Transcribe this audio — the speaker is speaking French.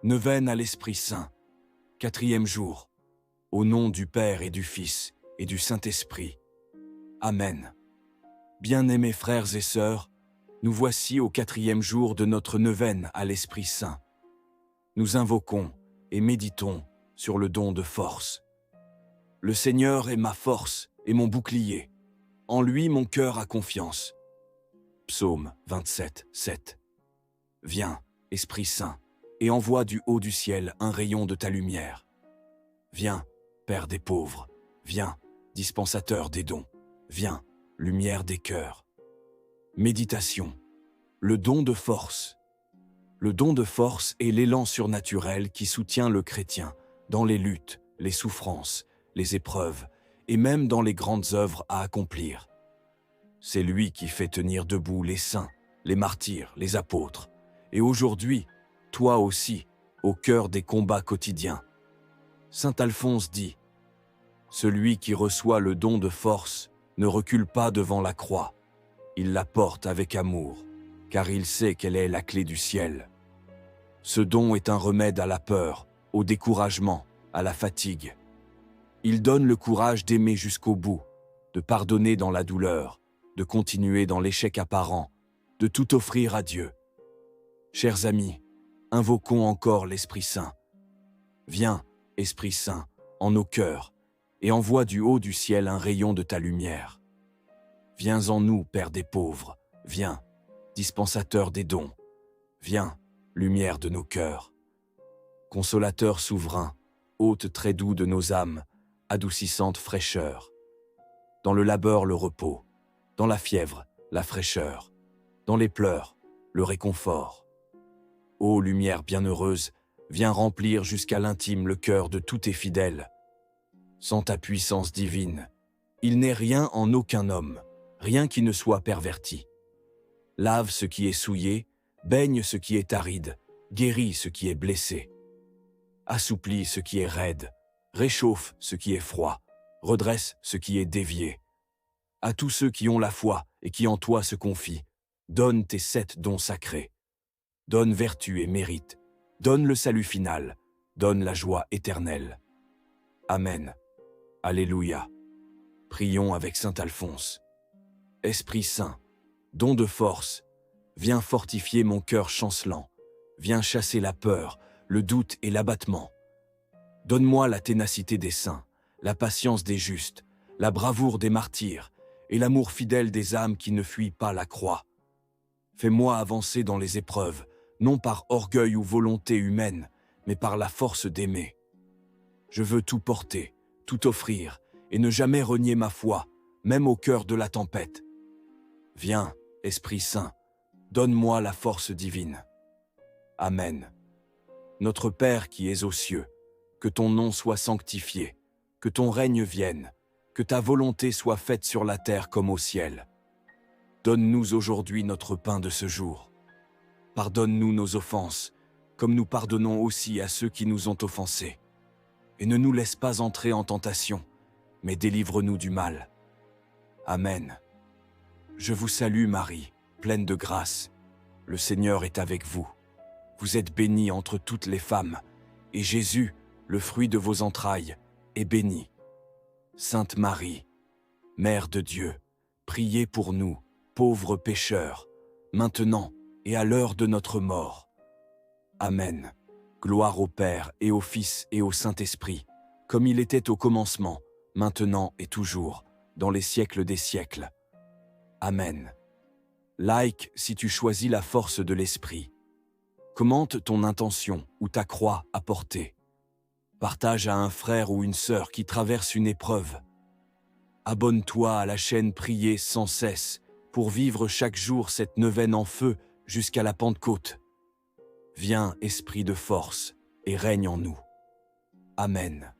Neuvaine à l'Esprit Saint, 4e jour, au nom du Père et du Fils et du Saint-Esprit. Amen. Bien-aimés frères et sœurs, nous voici au 4e jour de notre neuvaine à l'Esprit Saint. Nous invoquons et méditons sur le don de force. Le Seigneur est ma force et mon bouclier. En lui mon cœur a confiance. Psaume 27, 7. Viens, Esprit Saint, et envoie du haut du ciel un rayon de ta lumière. Viens, Père des pauvres, viens, dispensateur des dons, viens, lumière des cœurs. Méditation. Le don de force. Le don de force est l'élan surnaturel qui soutient le chrétien dans les luttes, les souffrances, les épreuves et même dans les grandes œuvres à accomplir. C'est lui qui fait tenir debout les saints, les martyrs, les apôtres, et aujourd'hui, toi aussi, au cœur des combats quotidiens. Saint Alphonse dit « Celui qui reçoit le don de force ne recule pas devant la croix, il la porte avec amour, car il sait qu'elle est la clé du ciel. Ce don est un remède à la peur, au découragement, à la fatigue. Il donne le courage d'aimer jusqu'au bout, de pardonner dans la douleur, de continuer dans l'échec apparent, de tout offrir à Dieu. Chers amis, invoquons encore l'Esprit Saint. Viens, Esprit Saint, en nos cœurs, et envoie du haut du ciel un rayon de ta lumière. Viens en nous, Père des pauvres, viens, dispensateur des dons, viens, lumière de nos cœurs. Consolateur souverain, hôte très doux de nos âmes, adoucissante fraîcheur. Dans le labeur, le repos, dans la fièvre, la fraîcheur, dans les pleurs, le réconfort. Ô lumière bienheureuse, viens remplir jusqu'à l'intime le cœur de tous tes fidèles. Sans ta puissance divine, il n'est rien en aucun homme, rien qui ne soit perverti. Lave ce qui est souillé, baigne ce qui est aride, guéris ce qui est blessé. Assouplis ce qui est raide, réchauffe ce qui est froid, redresse ce qui est dévié. À tous ceux qui ont la foi et qui en toi se confient, donne tes 7 dons sacrés. Donne vertu et mérite, donne le salut final, donne la joie éternelle. Amen. Alléluia. Prions avec Saint Alphonse. Esprit Saint, don de force, viens fortifier mon cœur chancelant, viens chasser la peur, le doute et l'abattement. Donne-moi la ténacité des saints, la patience des justes, la bravoure des martyrs et l'amour fidèle des âmes qui ne fuient pas la croix. Fais-moi avancer dans les épreuves, non par orgueil ou volonté humaine, mais par la force d'aimer. Je veux tout porter, tout offrir, et ne jamais renier ma foi, même au cœur de la tempête. Viens, Esprit Saint, donne-moi la force divine. Amen. Notre Père qui es aux cieux, que ton nom soit sanctifié, que ton règne vienne, que ta volonté soit faite sur la terre comme au ciel. Donne-nous aujourd'hui notre pain de ce jour. Pardonne-nous nos offenses, comme nous pardonnons aussi à ceux qui nous ont offensés. Et ne nous laisse pas entrer en tentation, mais délivre-nous du mal. Amen. Je vous salue Marie, pleine de grâce. Le Seigneur est avec vous. Vous êtes bénie entre toutes les femmes, et Jésus, le fruit de vos entrailles, est béni. Sainte Marie, Mère de Dieu, priez pour nous, pauvres pécheurs, maintenant et à l'heure de notre mort. Amen. Gloire au Père et au Fils et au Saint-Esprit, comme il était au commencement, maintenant et toujours, dans les siècles des siècles. Amen. Like si tu choisis la force de l'Esprit. Commente ton intention ou ta croix à porter. Partage à un frère ou une sœur qui traverse une épreuve. Abonne-toi à la chaîne Prier sans cesse pour vivre chaque jour cette neuvaine en feu jusqu'à la Pentecôte. Viens, Esprit de force, et règne en nous. Amen.